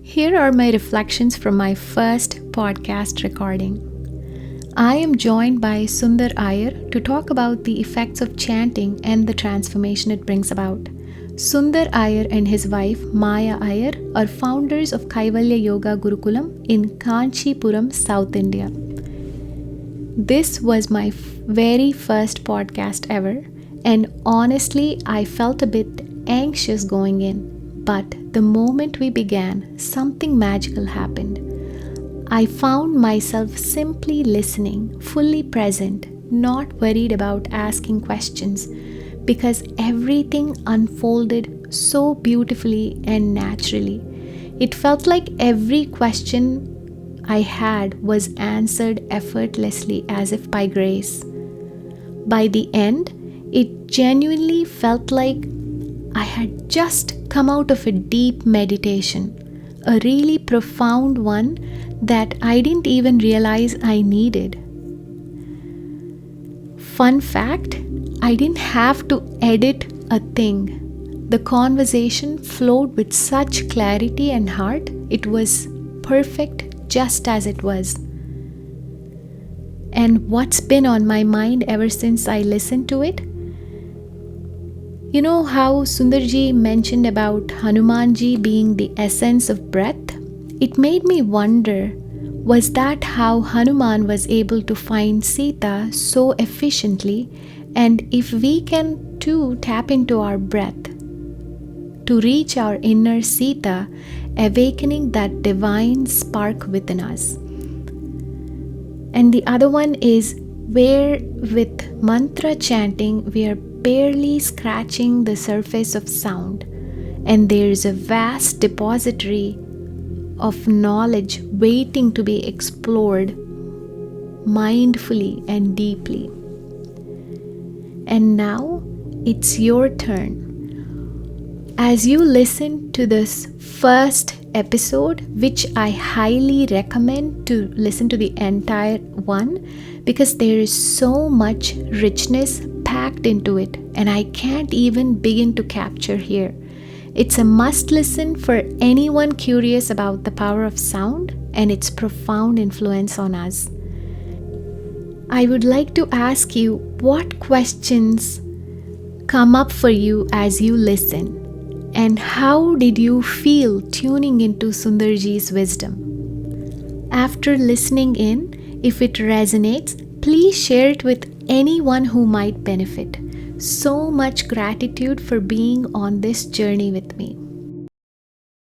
Here are my reflections from my first podcast recording. I am joined by Sundar Iyer to talk about the effects of chanting and the transformation it brings about. Sundar Iyer and his wife Maya Iyer are founders of Kaivalya Yoga Gurukulam in Kanchipuram, South India. This was my very first podcast ever, and honestly, I felt a bit anxious going in. But the moment we began, something magical happened. I found myself simply listening, fully present, not worried about asking questions, because everything unfolded so beautifully and naturally. It felt like every question I had was answered effortlessly as if by grace. By the end, it genuinely felt like I had just come out of a deep meditation, a really profound one that I didn't even realize I needed. Fun fact, I didn't have to edit a thing. The conversation flowed with such clarity and heart, it was perfect just as it was. And what's been on my mind ever since I listened to it? You know how Sundarji mentioned about Hanumanji being the essence of breath? It made me wonder, was that how Hanuman was able to find Sita so efficiently? And if we can too tap into our breath to reach our inner Sita, awakening that divine spark within us. And the other one is where with mantra chanting we are barely scratching the surface of sound, and there is a vast depository of knowledge waiting to be explored mindfully and deeply. And now it's your turn. As you listen to this first episode, which I highly recommend to listen to the entire one because there is so much richness packed into it and I can't even begin to capture here. It's a must listen for anyone curious about the power of sound and its profound influence on us. I would like to ask you what questions come up for you as you listen. And how did you feel tuning into Sundarji's wisdom? After listening in, if it resonates, please share it with anyone who might benefit. So much gratitude for being on this journey with me.